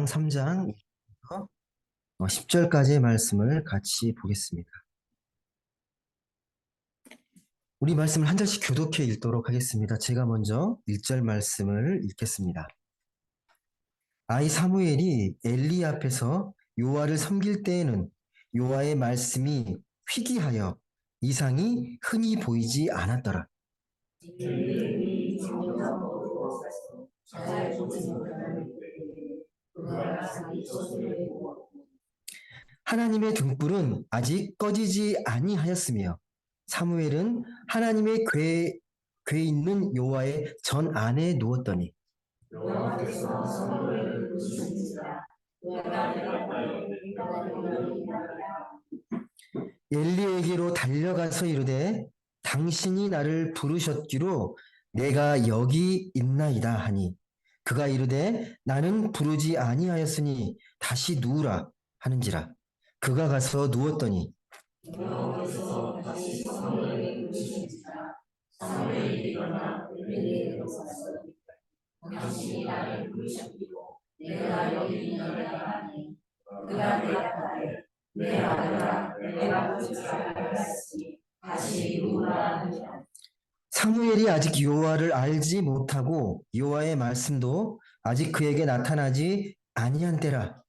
3장 10절까지의 말씀을 같이 보겠습니다. 우리 말씀을 한 절씩 교독해 읽도록 하겠습니다. 제가 먼저 1절 말씀을 읽겠습니다. 아이 사무엘이 엘리 앞에서 요아를 섬길 때에는 요아의 말씀이 희귀하여 이상이 흔히 보이지 않았더라. 하나님의 등불은 아직 꺼지지 아니하였으며 사무엘은 하나님의 궤에 있는 요아의 전 안에 누웠더니 엘리에게로 달려가서 이르되 당신이 나를 부르셨기로 내가 여기 있나이다 하니 그가 이르되 나는 부르지 아니하였으니 다시 누우라 하는지라. 그가 가서 누웠더니 사무엘이 아직 요아를 알지 못하고 요아의 말씀도 아직 그에게 나타나지 아니한 때라.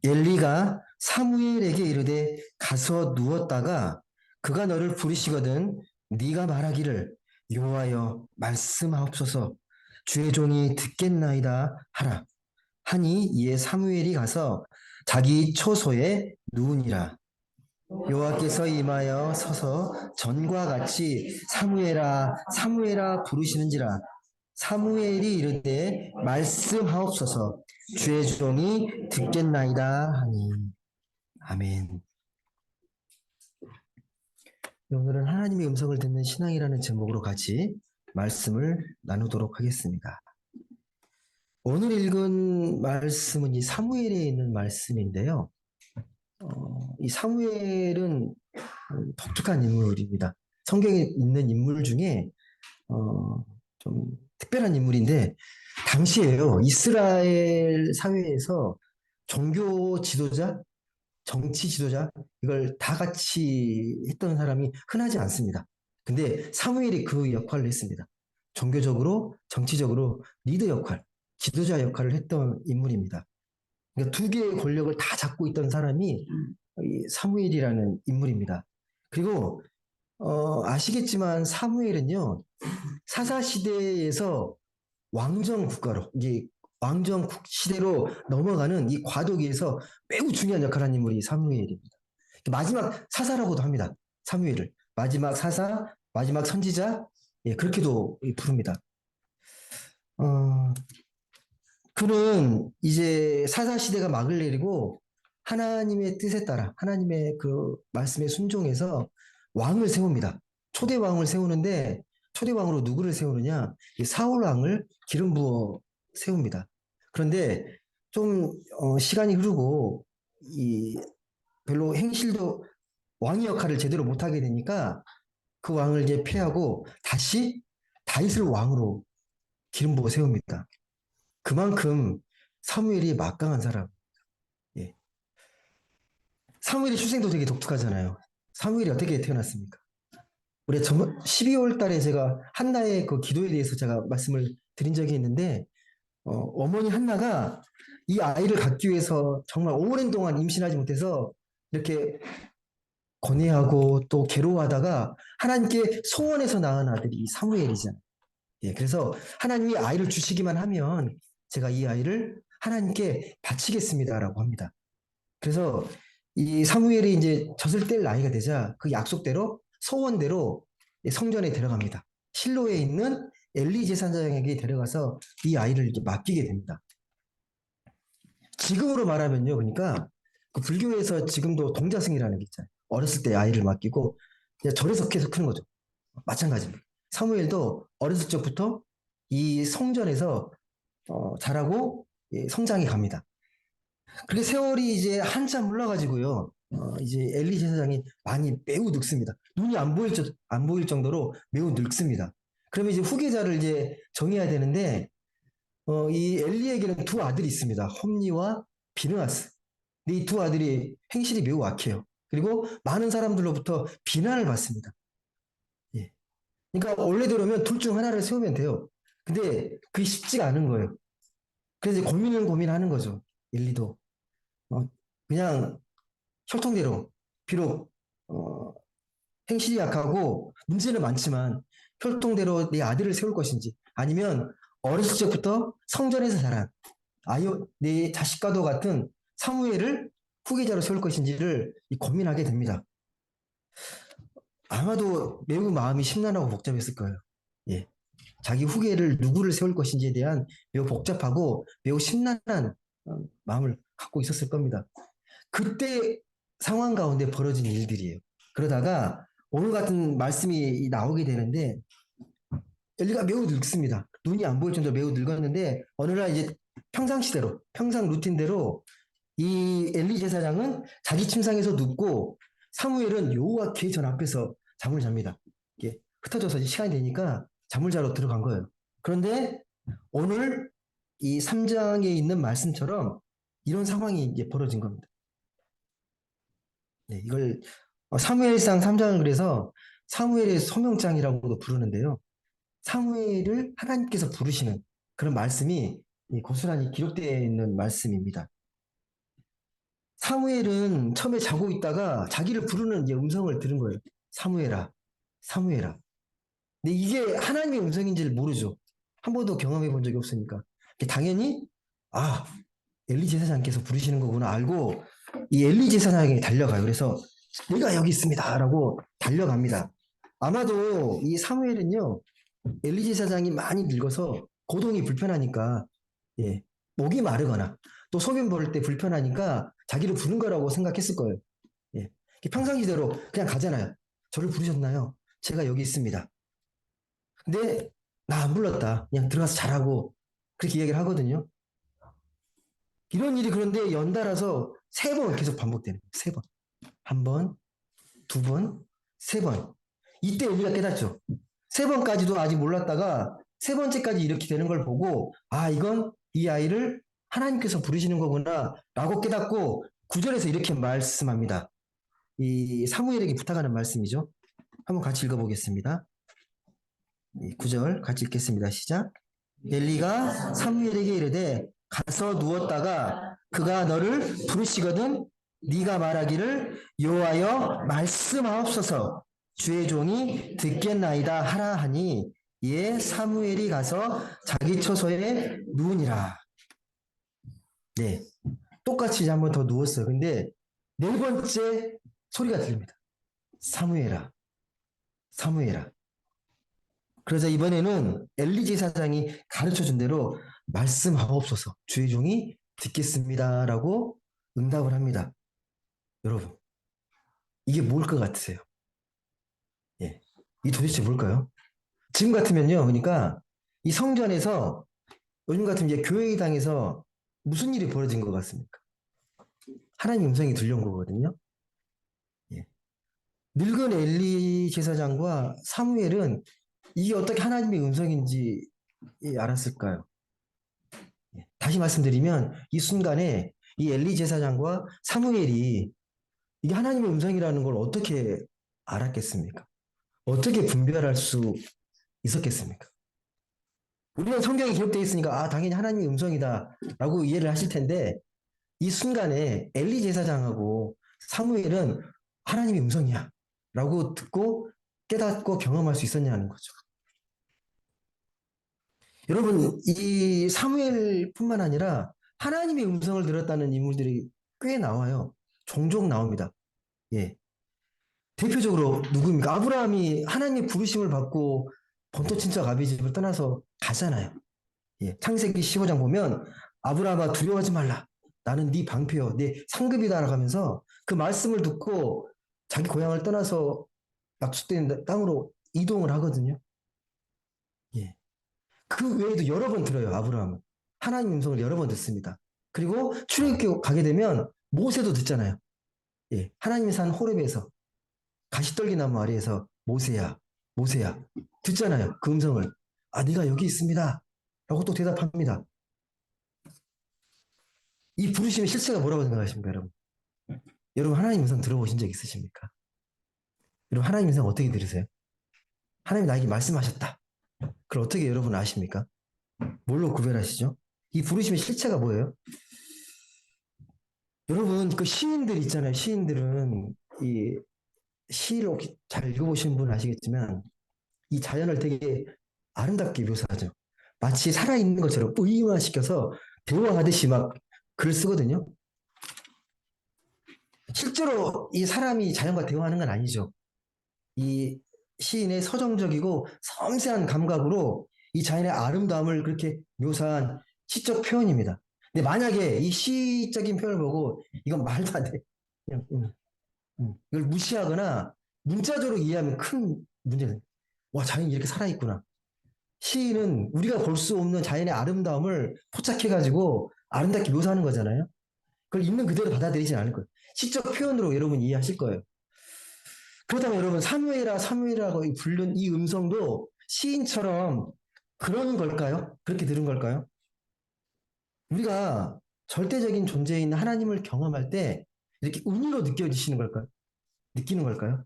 엘리가 사무엘에게 이르되 가서 누웠다가 그가 너를 부르시거든 네가 말하기를 여호와여 말씀하옵소서 주의 종이 듣겠나이다 하라. 하니 이에 사무엘이 가서 자기 처소에 누우니라. 여호와께서 임하여 서서 전과 같이 사무엘아 사무엘아 부르시는지라. 사무엘이 이르되 말씀하옵소서 주의 종이 듣겠나이다 하니. 아멘. 오늘은 하나님의 음성을 듣는 신앙이라는 제목으로 같이 말씀을 나누도록 하겠습니다. 오늘 읽은 말씀은 이 사무엘에 있는 말씀인데요. 이 사무엘은 독특한 인물입니다. 성경에 있는 인물 중에 좀 특별한 인물인데 당시에요. 이스라엘 사회에서 종교 지도자, 정치 지도자 이걸 다 같이 했던 사람이 흔하지 않습니다. 근데 사무엘이 그 역할을 했습니다. 종교적으로, 정치적으로 리더 역할, 지도자 역할을 했던 인물입니다. 그러니까 두 개의 권력을 다 잡고 있던 사람이 이 사무엘이라는 인물입니다. 그리고 아시겠지만 사무엘은요 사사 시대에서 왕정 국가로 이게 왕정 시대로 넘어가는 이 과도기에서 매우 중요한 역할을 한 인물이 사무엘입니다. 마지막 사사라고도 합니다. 사무엘을 마지막 사사, 마지막 선지자, 예, 그렇게도 부릅니다. 그는 이제 사사 시대가 막을 내리고 하나님의 뜻에 따라 하나님의 그 말씀에 순종해서 왕을 세웁니다. 초대 왕을 세우는데 초대 왕으로 누구를 세우느냐? 사울 왕을 기름 부어 세웁니다. 그런데 좀 시간이 흐르고 별로 행실도 왕의 역할을 제대로 못하게 되니까 그 왕을 이제 폐하고 다시 다윗을 왕으로 기름 부어 세웁니다. 그만큼 사무엘이 막강한 사람. 예. 사무엘의 출생도 되게 독특하잖아요. 사무엘이 어떻게 태어났습니까? 우리 12월 달에 제가 한나의 그 기도에 대해서 제가 말씀을 드린 적이 있는데 어머니 한나가 이 아이를 갖기 위해서 정말 오랜 동안 임신하지 못해서 이렇게 고뇌하고 또 괴로워하다가 하나님께 소원해서 낳은 아들이 사무엘이잖아요. 예, 그래서 하나님이 아이를 주시기만 하면 제가 이 아이를 하나님께 바치겠습니다라고 합니다. 그래서 이 사무엘이 이제 젖을 뗄 나이가 되자 그 약속대로 소원대로 성전에 데려갑니다. 실로에 있는 엘리 제사장에게 데려가서 이 아이를 이렇게 맡기게 됩니다. 지금으로 말하면요, 그러니까 그 불교에서 지금도 동자승이라는 게 있잖아요. 어렸을 때 아이를 맡기고 절에서 계속 크는 거죠. 마찬가지입니다. 사무엘도 어렸을 적부터 이 성전에서 자라고 성장해 갑니다. 그렇게 세월이 이제 한참 흘러가지고요. 이제 엘리 제사장이 많이 매우 늙습니다. 눈이 안 보일 정도로 매우 늙습니다. 그러면 이제 후계자를 이제 정해야 되는데, 이 엘리에게는 두 아들이 있습니다. 홈리와 비느하스. 근데 이 두 아들이 행실이 매우 악해요. 그리고 많은 사람들로부터 비난을 받습니다. 예. 그러니까 원래대로면 둘 중 하나를 세우면 돼요. 근데 그게 쉽지가 않은 거예요. 그래서 고민을 고민하는 거죠. 엘리도. 어, 그냥 혈통대로 비록 행실이 약하고 문제는 많지만 혈통대로 내 아들을 세울 것인지 아니면 어렸을 적부터 성전에서 자란 내 자식과도 같은 사무엘을 후계자로 세울 것인지를 고민하게 됩니다. 아마도 매우 마음이 심란하고 복잡했을 거예요. 예. 자기 후계를 누구를 세울 것인지에 대한 매우 복잡하고 매우 심란한 마음을 갖고 있었을 겁니다. 그때 상황 가운데 벌어진 일들이에요. 그러다가 오늘 같은 말씀이 나오게 되는데 엘리가 매우 늙습니다. 눈이 안 보일 정도로 매우 늙었는데 어느 날 이제 평상시대로 평상 루틴대로 이 엘리 제사장은 자기 침상에서 눕고 사무엘은 여호와 계전 앞에서 잠을 잡니다. 이게 흩어져서 이제 시간이 되니까 잠을 자러 들어간 거예요. 그런데 오늘 이 3장에 있는 말씀처럼 이런 상황이 이제 벌어진 겁니다. 네, 이걸 사무엘상 3장을 그래서 사무엘의 소명장이라고도 부르는데요. 사무엘을 하나님께서 부르시는 그런 말씀이 고스란히 기록되어 있는 말씀입니다. 사무엘은 처음에 자고 있다가 자기를 부르는 이제 음성을 들은 거예요. 사무엘아, 사무엘아. 근데 이게 하나님의 음성인지를 모르죠. 한 번도 경험해 본 적이 없으니까. 당연히, 아, 엘리 제사장께서 부르시는 거구나 알고 이 엘리 제사장에게 달려가요. 그래서 내가 여기 있습니다. 라고 달려갑니다. 아마도 이 사무엘은요, 엘리 제사장이 많이 늙어서 고동이 불편하니까, 예, 목이 마르거나 또 소변 보를 때 불편하니까 자기를 부른 거라고 생각했을 거예요. 예. 평상시대로 그냥 가잖아요. 저를 부르셨나요? 제가 여기 있습니다. 근데 나 안 불렀다. 그냥 들어가서 자라고 그렇게 이야기를 하거든요. 이런 일이 그런데 연달아서 3번 계속 반복되는 거예요. 3번. 한 번, 2번, 3번. 이때 엘리가 깨닫죠. 3번까지도 아직 몰랐다가 3번째까지 이렇게 되는 걸 보고 이건 이 아이를 하나님께서 부르시는 거구나 라고 깨닫고 9절에서 이렇게 말씀합니다. 이 사무엘에게 부탁하는 말씀이죠. 한번 같이 읽어보겠습니다. 9절 같이 읽겠습니다. 시작. 엘리가 사무엘에게 이르되 가서 누웠다가 그가 너를 부르시거든 네가 말하기를 여호와여 말씀하옵소서 주의 종이 듣겠나이다 하라 하니 이에 사무엘이 가서 자기 처소에 누우니라. 네, 똑같이 한 번 더 누웠어요. 근데 4번째 소리가 들립니다. 사무엘아, 사무엘아. 그래서 이번에는 엘리 제사장이 가르쳐준 대로 말씀하옵소서 주의 종이 듣겠습니다라고 응답을 합니다. 여러분, 이게 뭘 것 같으세요? 예, 이 도대체 뭘까요? 지금 같으면요, 그러니까 이 성전에서 요즘 같으면 이제 교회당에서 무슨 일이 벌어진 것 같습니까? 하나님 음성이 들려온 거거든요. 예. 늙은 엘리 제사장과 사무엘은 이게 어떻게 하나님의 음성인지 알았을까요? 다시 말씀드리면 이 순간에 이 엘리 제사장과 사무엘이 이게 하나님의 음성이라는 걸 어떻게 알았겠습니까? 어떻게 분별할 수 있었겠습니까? 우리는 성경에 기록되어 있으니까 당연히 하나님의 음성이다라고 이해를 하실 텐데 이 순간에 엘리 제사장하고 사무엘은 하나님의 음성이야 라고 듣고 깨닫고 경험할 수 있었냐는 거죠. 여러분, 이 사무엘뿐만 아니라 하나님의 음성을 들었다는 인물들이 꽤 나와요. 종종 나옵니다. 예. 대표적으로 누구입니까? 아브라함이 하나님의 부르심을 받고 본토 친척 아비 집을 떠나서 가잖아요. 예. 창세기 15장 보면 아브라함아 두려워하지 말라. 나는 네 방패요, 네 상급이다 라면서 그 말씀을 듣고 자기 고향을 떠나서 약속된 땅으로 이동을 하거든요. 예. 그 외에도 여러 번 들어요, 아브라함은. 하나님 음성을 여러 번 듣습니다. 그리고 출애굽기 가게 되면 모세도 듣잖아요. 예, 하나님이 산 호렙에서 가시떨기 나무 아래에서 모세야, 모세야 듣잖아요. 그 음성을. 아, 네가 여기 있습니다. 라고 또 대답합니다. 이 부르심의 실체가 뭐라고 생각하십니까, 여러분? 여러분 하나님 음성 들어보신 적 있으십니까? 여러분 하나님 음성 어떻게 들으세요? 하나님이 나에게 말씀하셨다. 그걸 어떻게 여러분 아십니까? 뭘로 구별하시죠? 이 부르심의 실체가 뭐예요? 여러분 그 시인들 있잖아요. 시인들은 이 시를 혹시 잘 읽어보신 분은 아시겠지만 이 자연을 되게 아름답게 묘사하죠. 마치 살아있는 것처럼 의인화시켜서 대화하듯이 막 글을 쓰거든요. 실제로 이 사람이 자연과 대화하는 건 아니죠. 이 시인의 서정적이고 섬세한 감각으로 이 자연의 아름다움을 그렇게 묘사한 시적 표현입니다. 근데 만약에 이 시적인 표현을 보고 이건 말도 안 돼. 그냥, 이걸 무시하거나 문자적으로 이해하면 큰 문제는 와, 자연이 이렇게 살아있구나. 시인은 우리가 볼 수 없는 자연의 아름다움을 포착해가지고 아름답게 묘사하는 거잖아요. 그걸 있는 그대로 받아들이진 않을 거예요. 시적 표현으로 여러분 이해하실 거예요. 그렇다면 여러분 사무엘이라고 부른 이 음성도 시인처럼 그런 걸까요? 그렇게 들은 걸까요? 우리가 절대적인 존재인 하나님을 경험할 때 이렇게 은유로 느껴지시는 걸까요? 느끼는 걸까요?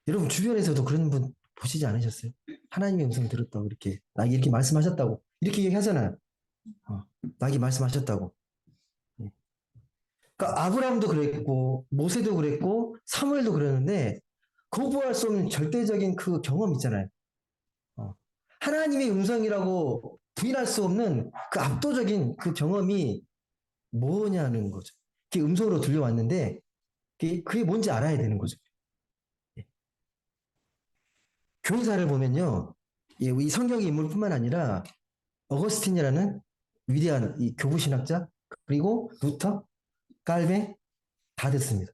여러분 주변에서도 그런 분 보시지 않으셨어요? 하나님의 음성 들었다고 이렇게 나에게 이렇게 말씀하셨다고 이렇게 얘기하잖아요. 어, 나에게 말씀하셨다고. 네. 그러니까 아브라함도 그랬고 모세도 그랬고 사무엘도 그랬는데 거부할 수 없는 절대적인 그 경험 있잖아요. 어, 하나님의 음성이라고 부인할 수 없는 그 압도적인 그 경험이 뭐냐는 거죠. 그게 음성으로 들려왔는데 그게 뭔지 알아야 되는 거죠. 예. 교회사를 보면요. 예, 이 성경의 인물뿐만 아니라 어거스틴이라는 위대한 이 교부신학자 그리고 루터, 깔베 다 됐습니다.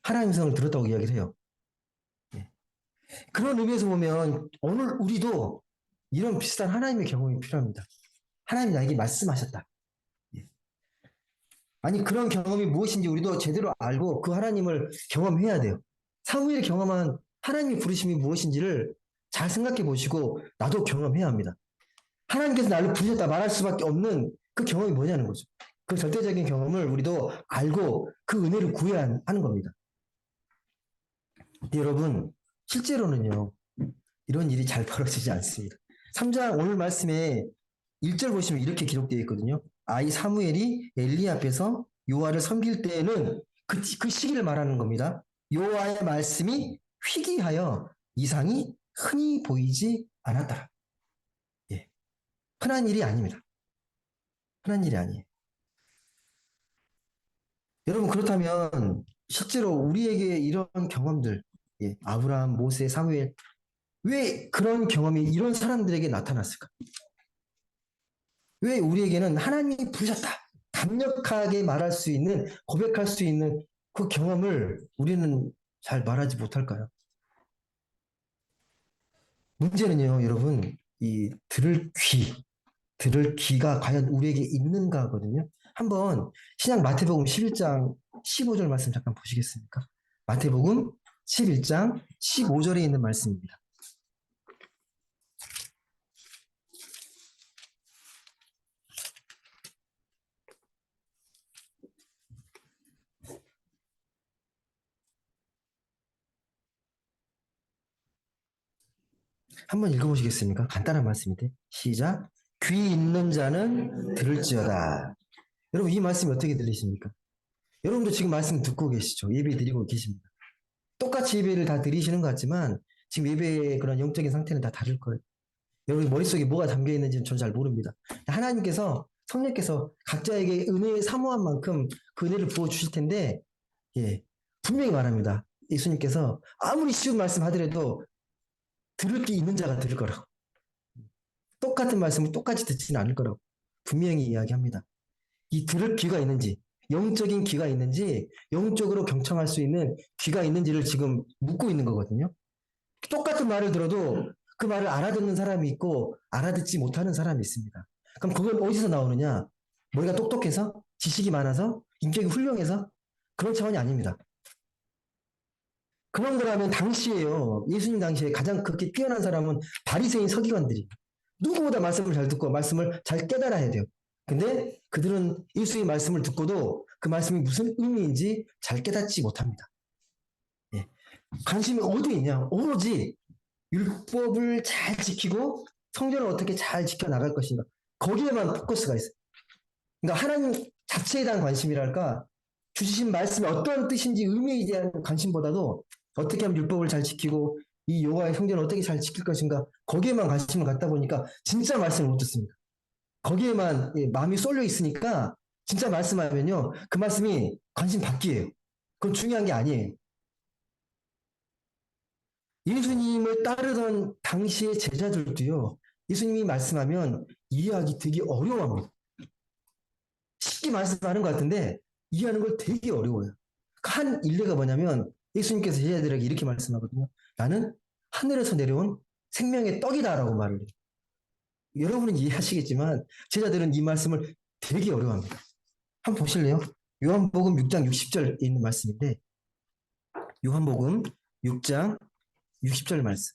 하나님의 음성을 들었다고 이야기를 해요. 예. 그런 의미에서 보면 오늘 우리도 이런 비슷한 하나님의 경험이 필요합니다. 하나님이 나에게 말씀하셨다. 예. 아니 그런 경험이 무엇인지 우리도 제대로 알고 그 하나님을 경험해야 돼요. 사무엘이 경험한 하나님의 부르심이 무엇인지를 잘 생각해 보시고 나도 경험해야 합니다. 하나님께서 나를 부르셨다 말할 수밖에 없는 그 경험이 뭐냐는 거죠. 그 절대적인 경험을 우리도 알고 그 은혜를 구해야 하는 겁니다. 근데 여러분 실제로는요. 이런 일이 잘 벌어지지 않습니다. 3장 오늘 말씀에 1절 보시면 이렇게 기록되어 있거든요. 아이 사무엘이 엘리 앞에서 요아를 섬길 때에는 그 시기를 말하는 겁니다. 요아의 말씀이 희귀하여 이상이 흔히 보이지 않았더라. 예. 흔한 일이 아닙니다. 흔한 일이 아니에요. 여러분 그렇다면 실제로 우리에게 이런 경험들, 예, 아브라함, 모세, 사무엘 왜 그런 경험이 이런 사람들에게 나타났을까? 왜 우리에게는 하나님이 부르셨다. 강력하게 말할 수 있는, 고백할 수 있는 그 경험을 우리는 잘 말하지 못할까요? 문제는요, 여러분, 들을 귀가 과연 우리에게 있는가 하거든요. 한번 신약 마태복음 11장 15절 말씀 잠깐 보시겠습니까? 마태복음 11장 15절에 있는 말씀입니다. 한번 읽어보시겠습니까? 간단한 말씀인데 시작. 귀 있는 자는 들을지어다. 여러분 이 말씀이 어떻게 들리십니까? 여러분도 지금 말씀 듣고 계시죠? 예배 드리고 계십니다. 똑같이 예배를 다 드리시는 것 같지만 지금 예배의 그런 영적인 상태는 다 다를 거예요. 여러분 머릿속에 뭐가 담겨 있는지는 저는 잘 모릅니다. 하나님께서 성령께서 각자에게 은혜의 사모한 만큼 그 은혜를 부어 주실 텐데 예, 분명히 말합니다. 예수님께서 아무리 쉬운 말씀 하더라도 들을 게 있는 자가 들을 거라고. 똑같은 말씀을 똑같이 듣지는 않을 거라고 분명히 이야기합니다. 이 들을 귀가 있는지, 영적인 귀가 있는지, 영적으로 경청할 수 있는 귀가 있는지를 지금 묻고 있는 거거든요. 똑같은 말을 들어도 그 말을 알아듣는 사람이 있고 알아듣지 못하는 사람이 있습니다. 그럼 그건 어디서 나오느냐? 머리가 똑똑해서? 지식이 많아서? 인격이 훌륭해서? 그런 차원이 아닙니다. 그런 거라면 당시에요. 예수님 당시에 가장 그렇게 뛰어난 사람은 바리새인 서기관들이 누구보다 말씀을 잘 듣고 말씀을 잘 깨달아야 돼요. 근데 그들은 예수의 말씀을 듣고도 그 말씀이 무슨 의미인지 잘 깨닫지 못합니다. 예. 관심이 어디 있냐? 오로지 율법을 잘 지키고 성전을 어떻게 잘 지켜나갈 것인가. 거기에만 포커스가 있어요. 그러니까 하나님 자체에 대한 관심이랄까, 주신 말씀이 어떤 뜻인지 의미에 대한 관심보다도 어떻게 하면 율법을 잘 지키고 이 여호와의 성전을 어떻게 잘 지킬 것인가, 거기에만 관심을 갖다 보니까 진짜 말씀을 못 듣습니다. 거기에만 마음이 쏠려 있으니까 진짜 말씀하면요, 그 말씀이 관심 받기예요. 그건 중요한 게 아니에요. 예수님을 따르던 당시의 제자들도요, 예수님이 말씀하면 이해하기 되게 어려워합니다. 쉽게 말씀하는 것 같은데 이해하는 걸 되게 어려워요. 한 일례가 뭐냐면 예수님께서 제자들에게 이렇게 말씀하거든요. 나는 하늘에서 내려온 생명의 떡이다라고 말을 해요. 여러분은 이해하시겠지만 제자들은 이 말씀을 되게 어려워합니다. 한번 보실래요? 요한복음 6장 60절에 있는 말씀인데, 요한복음 6장 60절 말씀.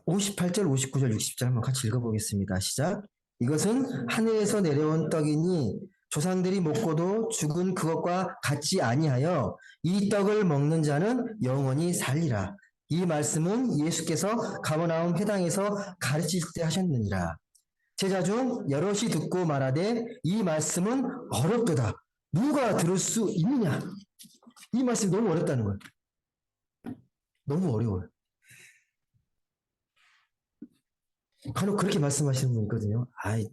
58절, 59절, 60절 한번 같이 읽어보겠습니다. 시작. 이것은 하늘에서 내려온 떡이니 조상들이 먹고도 죽은 그것과 같지 아니하여 이 떡을 먹는 자는 영원히 살리라. 이 말씀은 예수께서 가버나움 회당에서 가르칠 때 하셨느니라. 제자 중 여럿이 듣고 말하되 이 말씀은 어렵도다. 누가 들을 수 있느냐? 이 말씀이 너무 어렵다는 거예요. 너무 어려워요. 간혹 그렇게 말씀하시는 분 있거든요. 아이,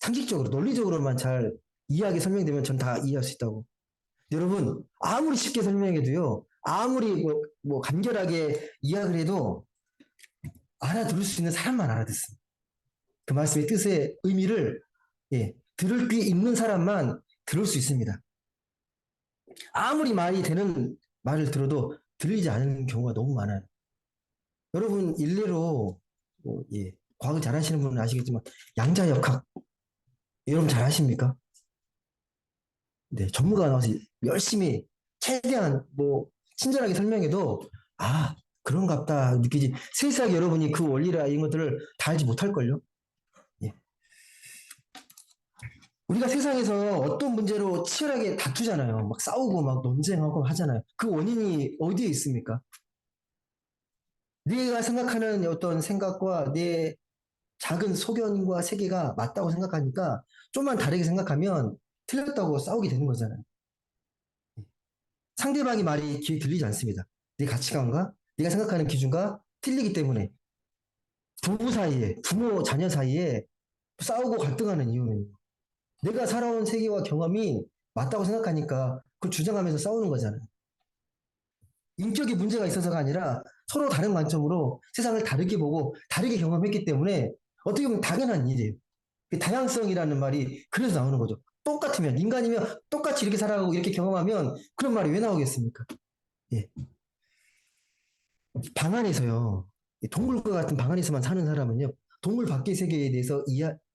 상식적으로, 논리적으로만 잘 이해하게 설명되면 전 다 이해할 수 있다고. 여러분, 아무리 쉽게 설명해도요, 아무리 뭐 간결하게 이야기를 해도 알아들을 수 있는 사람만 알아듣습니다. 그 말씀의 뜻의 의미를, 들을 귀 있는 사람만 들을 수 있습니다. 아무리 말이 되는 말을 들어도 들리지 않는 경우가 너무 많아요. 여러분, 일례로, 과거 잘하시는 분은 아시겠지만, 양자역학, 여러분 잘 아십니까? 네, 전문가가 나와서 열심히 최대한 친절하게 설명해도 그런갑다 느끼지, 세세하게 여러분이 그 원리라 이런 것들을 다 알지 못할걸요. 예. 우리가 세상에서 어떤 문제로 치열하게 다투잖아요. 막 싸우고 막 논쟁하고 하잖아요. 그 원인이 어디에 있습니까? 네가 생각하는 어떤 생각과 내 작은 소견과 세계가 맞다고 생각하니까 좀만 다르게 생각하면 틀렸다고 싸우게 되는 거잖아요. 상대방이 말이 귀에 들리지 않습니다. 네 가치관과 네가 생각하는 기준과 틀리기 때문에 부부 사이에, 부모 자녀 사이에 싸우고 갈등하는 이유는 내가 살아온 세계와 경험이 맞다고 생각하니까 그걸 주장하면서 싸우는 거잖아요. 인격이 문제가 있어서가 아니라 서로 다른 관점으로 세상을 다르게 보고 다르게 경험했기 때문에 어떻게 보면 당연한 일이에요. 다양성이라는 말이 그래서 나오는 거죠. 똑같으면, 인간이면 똑같이 이렇게 살아가고 이렇게 경험하면 그런 말이 왜 나오겠습니까? 예. 방 안에서요, 동물과 같은 방 안에서만 사는 사람은요, 동물 밖의 세계에 대해서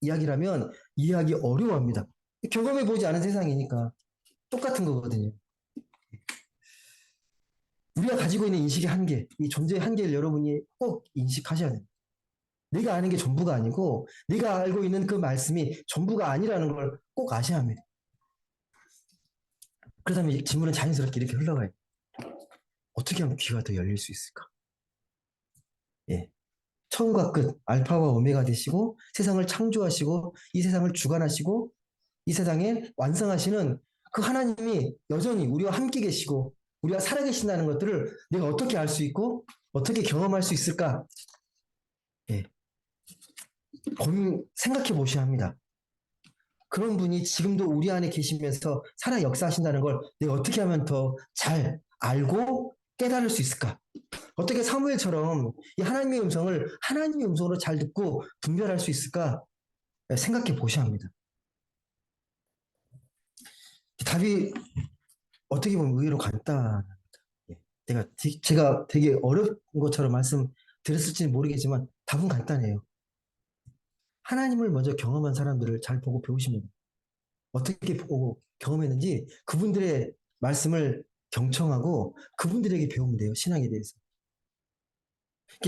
이야기를 하면 이해하기 어려워합니다. 경험해보지 않은 세상이니까 똑같은 거거든요. 우리가 가지고 있는 인식의 한계, 이 존재의 한계를 여러분이 꼭 인식하셔야 돼요. 내가 아는 게 전부가 아니고 내가 알고 있는 그 말씀이 전부가 아니라는 걸 꼭 아셔야 합니다. 그러다면 질문은 자연스럽게 이렇게 흘러가요. 어떻게 하면 귀가 더 열릴 수 있을까? 예. 처음과 끝, 알파와 오메가 되시고 세상을 창조하시고 이 세상을 주관하시고 이 세상에 완성하시는 그 하나님이 여전히 우리와 함께 계시고 우리가 살아계신다는 것들을 내가 어떻게 알 수 있고 어떻게 경험할 수 있을까? 예. 고민 생각해 보셔야 합니다. 그런 분이 지금도 우리 안에 계시면서 살아 역사하신다는 걸 내가 어떻게 하면 더 잘 알고 깨달을 수 있을까? 어떻게 사무엘처럼 이 하나님의 음성을 하나님의 음성으로 잘 듣고 분별할 수 있을까? 생각해 보셔야 합니다. 답이 어떻게 보면 의외로 간단합니다. 제가 되게 어려운 것처럼 말씀드렸을지는 모르겠지만 답은 간단해요. 하나님을 먼저 경험한 사람들을 잘 보고 배우시면 어떻게 보고 경험했는지 그분들의 말씀을 경청하고 그분들에게 배우면 돼요. 신앙에 대해서.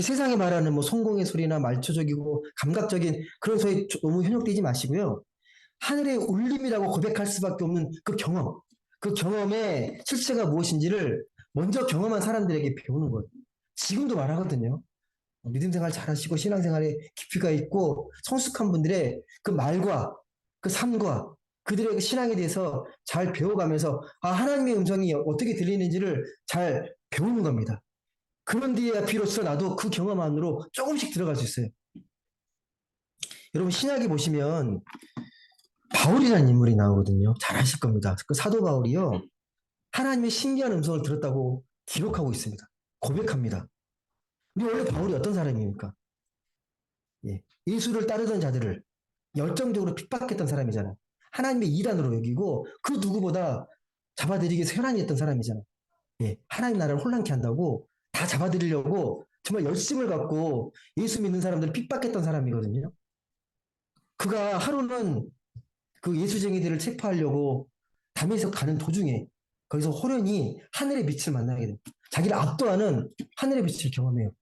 세상에 말하는 뭐 성공의 소리나 말초적이고 감각적인 그런 소리 너무 현혹되지 마시고요. 하늘의 울림이라고 고백할 수밖에 없는 그 경험, 그 경험의 실체가 무엇인지를 먼저 경험한 사람들에게 배우는 거예요. 지금도 말하거든요. 믿음 생활 잘하시고 신앙생활에 깊이가 있고 성숙한 분들의 그 말과 그 삶과 그들의 그 신앙에 대해서 잘 배워가면서 하나님의 음성이 어떻게 들리는지를 잘 배우는 겁니다. 그런 뒤에 비로소 나도 그 경험 안으로 조금씩 들어갈 수 있어요. 여러분 신약에 보시면 바울이라는 인물이 나오거든요. 잘 아실 겁니다. 그 사도 바울이요. 하나님의 신기한 음성을 들었다고 기록하고 있습니다. 고백합니다. 근데 원래 바울이 어떤 사람입니까? 예수를 따르던 자들을 열정적으로 핍박했던 사람이잖아요. 하나님의 이란으로 여기고 그 누구보다 잡아들이기 위해서 혈안이 했던 사람이잖아요. 하나님 나라를 혼란케 한다고 다 잡아들이려고 정말 열심을 갖고 예수 믿는 사람들을 핍박했던 사람이거든요. 그가 하루는 그 예수쟁이들을 체포하려고 담에서 가는 도중에 거기서 호련히 하늘의 빛을 만나게 됩니다. 자기를 압도하는 하늘의 빛을 경험해요.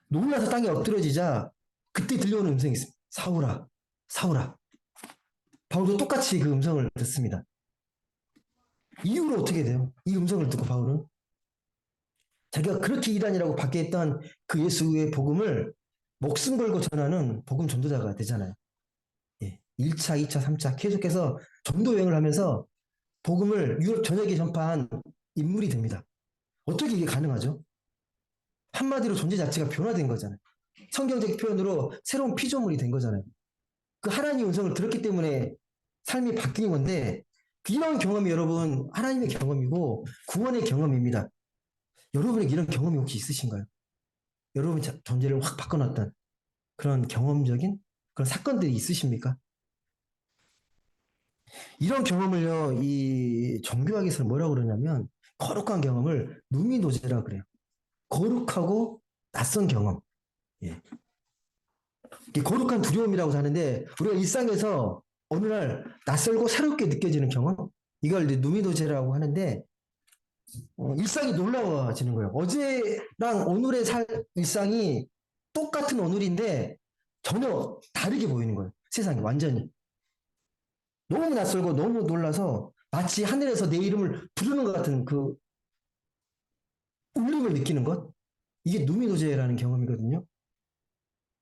놀라서 땅에 엎드려지자 그때 들려오는 음성이 있습니다. 사울아, 사울아. 바울도 똑같이 그 음성을 듣습니다. 이후로 어떻게 돼요? 이 음성을 듣고 바울은 자기가 그렇게 이단이라고 받게 했던 그 예수의 복음을 목숨 걸고 전하는 복음 전도자가 되잖아요. 1차, 2차, 3차 계속해서 전도 여행을 하면서 복음을 유럽 전역에 전파한 인물이 됩니다. 어떻게 이게 가능하죠? 한마디로 존재 자체가 변화된 거잖아요. 성경적 표현으로 새로운 피조물이 된 거잖아요. 그 하나님의 음성을 들었기 때문에 삶이 바뀐 건데 이런 경험이 여러분 하나님의 경험이고 구원의 경험입니다. 여러분에게 이런 경험이 혹시 있으신가요? 여러분 존재를 확 바꿔놨던 그런 경험적인 그런 사건들이 있으십니까? 이런 경험을요, 이 정교학에서는 뭐라고 그러냐면 거룩한 경험을 누미노제라 그래요. 거룩하고 낯선 경험. 예. 거룩한 두려움이라고 하는데 우리가 일상에서 어느 날 낯설고 새롭게 느껴지는 경험 이걸 이제 누미노제라고 하는데 일상이 놀라워지는 거예요. 어제랑 오늘의 일상이 똑같은 오늘인데 전혀 다르게 보이는 거예요. 세상이 완전히. 너무 낯설고 너무 놀라서 마치 하늘에서 내 이름을 부르는 것 같은 그 울림을 느끼는 것. 이게 누미노제라는 경험이거든요.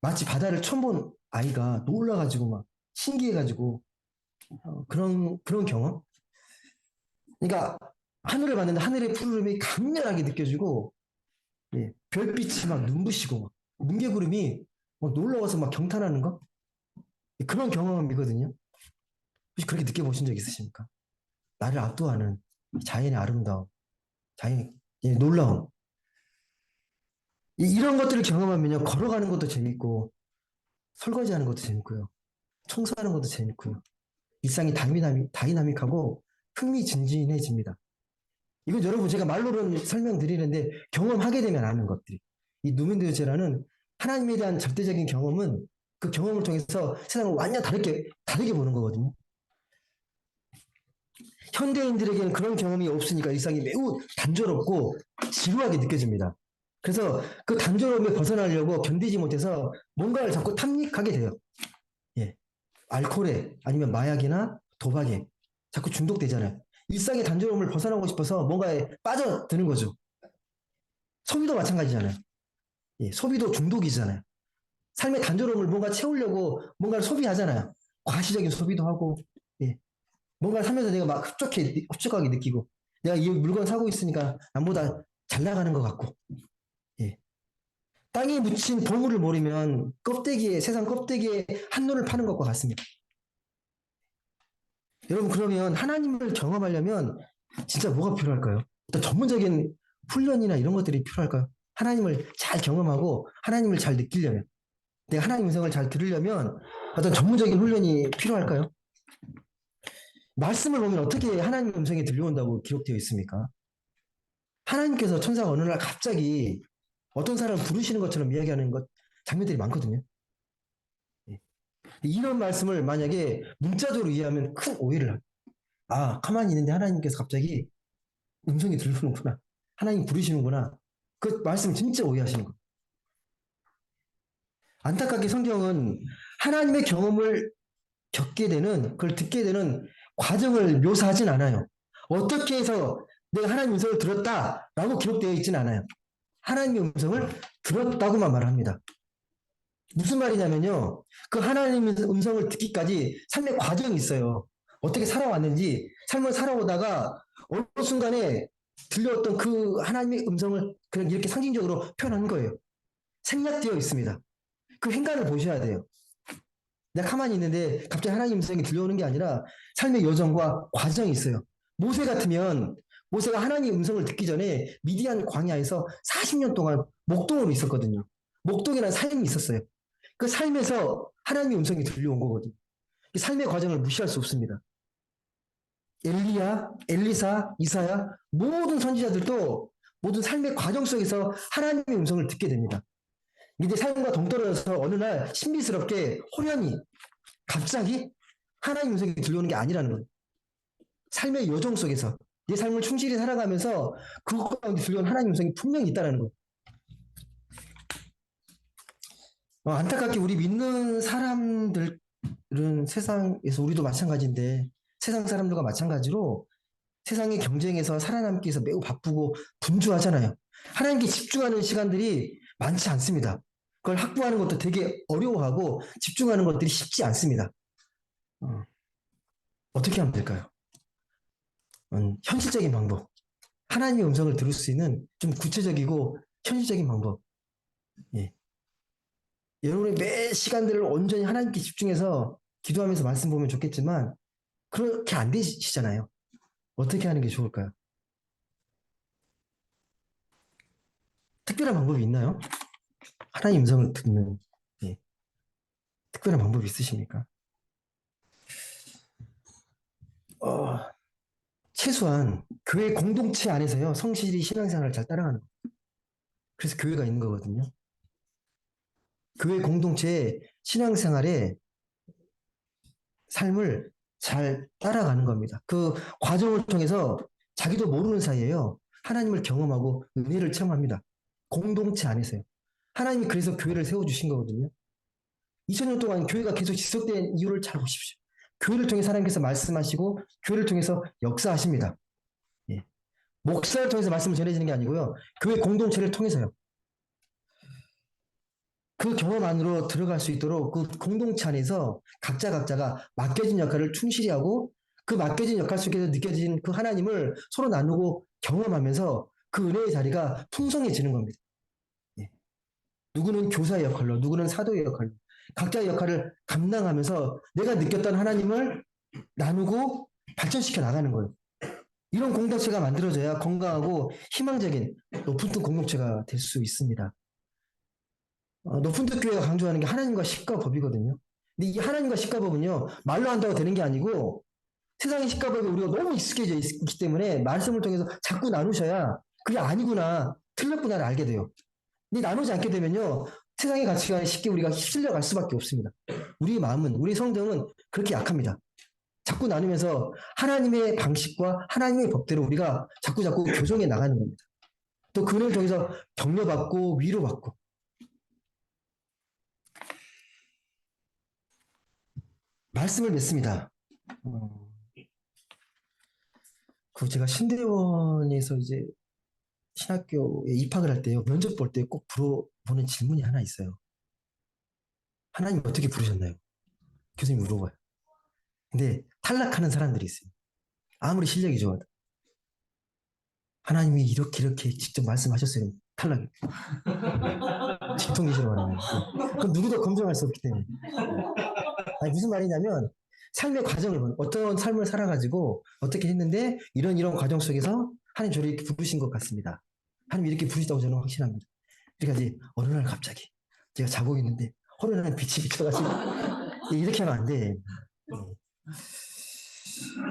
마치 바다를 처음 본 아이가 놀라가지고 막 신기해가지고 그런 경험. 그러니까 하늘을 봤는데 하늘의 푸르름이 강렬하게 느껴지고 별빛이 막 눈부시고 막 뭉게구름이 막 놀라워서 막 경탄하는 거 그런 경험이거든요. 혹시 그렇게 느껴보신 적 있으십니까? 나를 압도하는 자연의 아름다움, 자연의 놀라움. 이런 것들을 경험하면요 걸어가는 것도 재밌고 설거지하는 것도 재밌고요, 청소하는 것도 재밌고요. 일상이 다이나믹하고 흥미진진해집니다. 이건 여러분 제가 말로는 설명드리는데 경험하게 되면 아는 것들이. 이 누멘드요제라는 하나님에 대한 절대적인 경험은 그 경험을 통해서 세상을 완전 다르게 보는 거거든요. 현대인들에게는 그런 경험이 없으니까 일상이 매우 단조롭고 지루하게 느껴집니다. 그래서 그 단조로움에 벗어나려고 견디지 못해서 뭔가를 자꾸 탐닉하게 돼요. 예. 알코올에 아니면 마약이나 도박에 자꾸 중독되잖아요. 일상의 단조로움을 벗어나고 싶어서 뭔가에 빠져드는 거죠. 소비도 마찬가지잖아요. 소비도 중독이잖아요. 삶의 단조로움을 뭔가 채우려고 뭔가를 소비하잖아요. 과시적인 소비도 하고, 뭔가를 사면서 내가 막 흡족하게 느끼고, 내가 이 물건 사고 있으니까 남보다 잘 나가는 것 같고, 예. 땅에 묻힌 보물을 모르면 세상 껍데기에 한눈을 파는 것과 같습니다. 여러분, 그러면 하나님을 경험하려면 진짜 뭐가 필요할까요? 일단 전문적인 훈련이나 이런 것들이 필요할까요? 하나님을 잘 경험하고 하나님을 잘 느끼려면, 내가 하나님 음성을 잘 들으려면 어떤 전문적인 훈련이 필요할까요? 말씀을 보면 어떻게 하나님 음성이 들려온다고 기록되어 있습니까? 하나님께서 천사가 어느 날 갑자기 어떤 사람을 부르시는 것처럼 이야기하는 것 장면들이 많거든요. 예. 이런 말씀을 만약에 문자적으로 이해하면 큰 오해를 합니다. 아, 가만히 있는데 하나님께서 갑자기 음성이 들리는구나. 하나님 부르시는구나. 그 말씀을 진짜 오해하시는 거예요. 안타깝게 성경은 하나님의 경험을 겪게 되는, 그걸 듣게 되는 과정을 묘사하진 않아요. 어떻게 해서 내가 하나님 음성을 들었다라고 기록되어 있진 않아요. 하나님의 음성을 들었다고만 말합니다. 무슨 말이냐면요. 그 하나님의 음성을 듣기까지 삶의 과정이 있어요. 어떻게 살아왔는지, 삶을 살아오다가 어느 순간에 들려왔던 그 하나님의 음성을 그냥 이렇게 상징적으로 표현한 거예요. 생략되어 있습니다. 그 행간을 보셔야 돼요. 내가 가만히 있는데 갑자기 하나님 음성이 들려오는 게 아니라 삶의 여정과 과정이 있어요. 모세 같으면 모세가 하나님 음성을 듣기 전에 미디안 광야에서 40년 동안 목동으로 있었거든요. 목동이라는 삶이 있었어요. 그 삶에서 하나님의 음성이 들려온 거거든요. 삶의 과정을 무시할 수 없습니다. 엘리야, 엘리사, 이사야 모든 선지자들도 모든 삶의 과정 속에서 하나님의 음성을 듣게 됩니다. 이제 삶과 동떨어져서 어느 날 신비스럽게 호련히 갑자기 하나님 음성이 들려오는 게 아니라는 거예요. 삶의 여정 속에서 내 삶을 충실히 살아가면서 그것 가운데 들려오는 하나님 음성이 분명히 있다는 거예요. 안타깝게 우리 믿는 사람들은 세상에서 우리도 마찬가지인데 세상 사람들과 마찬가지로 세상의 경쟁에서 살아남기 위해서 매우 바쁘고 분주하잖아요. 하나님께 집중하는 시간들이 많지 않습니다. 그걸 확보하는 것도 되게 어려워하고 집중하는 것들이 쉽지 않습니다. 어떻게 하면 될까요? 현실적인 방법. 하나님의 음성을 들을 수 있는 좀 구체적이고 현실적인 방법. 예. 여러분의 매 시간들을 온전히 하나님께 집중해서 기도하면서 말씀 보면 좋겠지만 그렇게 안 되시잖아요. 어떻게 하는 게 좋을까요? 특별한 방법이 있나요? 하나님 음성을 듣는 예. 특별한 방법이 있으십니까? 어, 최소한 교회 공동체 안에서요 성실히 신앙생활을 잘 따라가는 거예요. 그래서 교회가 있는 거거든요. 교회 공동체의 신앙생활에 삶을 잘 따라가는 겁니다. 그 과정을 통해서 자기도 모르는 사이에요. 하나님을 경험하고 은혜를 체험합니다. 공동체 안에서요. 하나님이 그래서 교회를 세워주신 거거든요. 2000년 동안 교회가 계속 지속된 이유를 잘 보십시오. 교회를 통해 하나님께서 말씀하시고 교회를 통해서 역사하십니다. 예. 목사를 통해서 말씀을 전해지는 게 아니고요. 교회 공동체를 통해서요. 그 경험 안으로 들어갈 수 있도록 그 공동체 안에서 각자가 맡겨진 역할을 충실히 하고 그 맡겨진 역할 속에서 느껴진 그 하나님을 서로 나누고 경험하면서 그 은혜의 자리가 풍성해지는 겁니다. 예. 누구는 교사의 역할로, 누구는 사도의 역할로 각자의 역할을 감당하면서 내가 느꼈던 하나님을 나누고 발전시켜 나가는 거예요. 이런 공동체가 만들어져야 건강하고 희망적인 높은 뜻 공동체가 될 수 있습니다. 높은 뜻 교회가 강조하는 게 하나님과 십과 법이거든요. 근데 이 하나님과 십과 법은요, 말로 한다고 되는 게 아니고 세상의 십과 법에 우리가 너무 익숙해져 있기 때문에 말씀을 통해서 자꾸 나누셔야 그게 아니구나, 틀렸구나를 알게 돼요. 근데 나누지 않게 되면요, 세상의 가치관에 쉽게 우리가 휩쓸려 갈 수밖에 없습니다. 우리의 마음은, 우리 성정은 그렇게 약합니다. 자꾸 나누면서 하나님의 방식과 하나님의 법대로 우리가 자꾸 교정해 나가는 겁니다. 또 그를 통해서 격려받고 위로받고 말씀을 맺습니다. 그 제가 신대원에서 이제 신학교에 입학을 할 때요 면접 볼 때 꼭 물어보는 질문이 하나 있어요. 하나님 어떻게 부르셨나요? 교수님 물어봐요. 근데 탈락하는 사람들이 있어요. 아무리 실력이 좋아도 하나님이 이렇게 직접 말씀하셨어요. 탈락이. 직통기시로 말하면 그건 누구도 검증할 수 없기 때문에. 아니, 무슨 말이냐면 삶의 과정을 보는 어떤 삶을 살아가지고 어떻게 했는데 이런 과정 속에서 하나님 저를 이렇게 부르신 것 같습니다. 하나님 이렇게 부르시다고 저는 확신합니다. 그러니까 이제 어느 날 갑자기 제가 자고 있는데 허련한 빛이 비춰가지고 이렇게 하면 안 돼.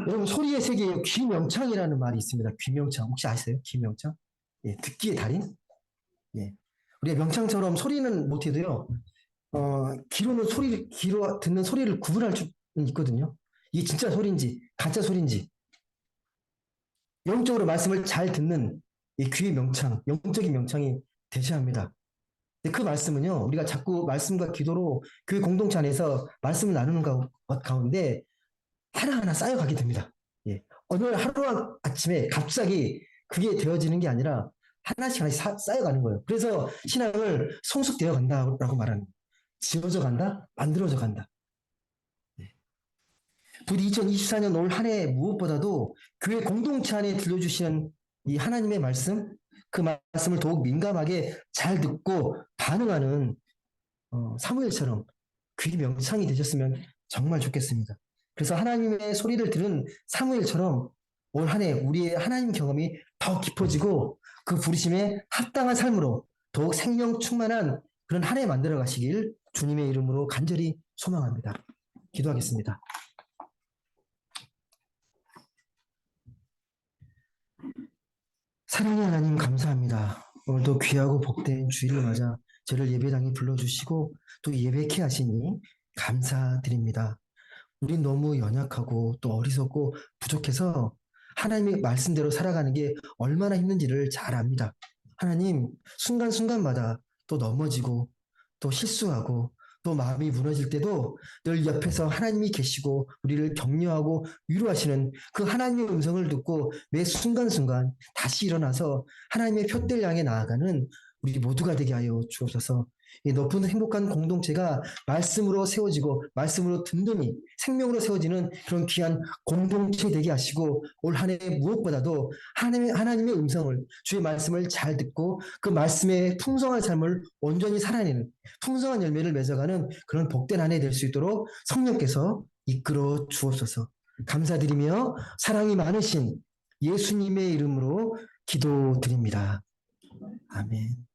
여러분 소리의 세계에 귀명창이라는 말이 있습니다. 귀명창 혹시 아세요? 귀명창? 예, 듣기의 달인? 예. 우리가 명창처럼 소리는 못해도요. 귀로는 귀로 듣는 소리를 구분할 줄 있거든요. 이게 진짜 소리인지 가짜 소리인지 영적으로 말씀을 잘 듣는 이 귀의 명창, 영적인 명창이 되셔야 합니다. 그 말씀은요, 우리가 자꾸 말씀과 기도로 교회 공동체 안에서 말씀을 나누는 가운데 하나하나 쌓여가게 됩니다. 예. 어느 하루 아침에 갑자기 그게 되어지는 게 아니라 하나씩 하나씩 쌓여가는 거예요. 그래서 신앙을 성숙되어 간다라고 말하는 거예요. 지어져 간다, 만들어져 간다. 부디 2024년 올 한 해 무엇보다도 교회 공동체 안에 들려주시는 이 하나님의 말씀, 그 말씀을 더욱 민감하게 잘 듣고 반응하는 사무엘처럼 귀 명창이 되셨으면 정말 좋겠습니다. 그래서 하나님의 소리를 들은 사무엘처럼 올 한 해 우리의 하나님 경험이 더 깊어지고 그 부르심에 합당한 삶으로 더욱 생명 충만한 그런 한 해 만들어 가시길 주님의 이름으로 간절히 소망합니다. 기도하겠습니다. 사랑의 하나님 감사합니다. 오늘도 귀하고 복된 주일을 맞아 저를 예배당에 불러주시고 또 예배케 하시니 감사드립니다. 우린 너무 연약하고 또 어리석고 부족해서 하나님의 말씀대로 살아가는 게 얼마나 힘든지를 잘 압니다. 하나님, 순간순간마다 또 넘어지고 또 실수하고 또 마음이 무너질 때도 늘 옆에서 하나님이 계시고 우리를 격려하고 위로하시는 그 하나님의 음성을 듣고 매 순간순간 다시 일어나서 하나님의 표대를 향해 나아가는 우리 모두가 되게 하여 주옵소서. 이 높은 행복한 공동체가 말씀으로 세워지고 말씀으로 든든히 생명으로 세워지는 그런 귀한 공동체 되게 하시고 올 한 해 무엇보다도 하나님의 음성을 주의 말씀을 잘 듣고 그 말씀의 풍성한 삶을 온전히 살아내는 풍성한 열매를 맺어가는 그런 복된 한 해 될 수 있도록 성령께서 이끌어 주옵소서. 감사드리며 사랑이 많으신 예수님의 이름으로 기도드립니다. 아멘.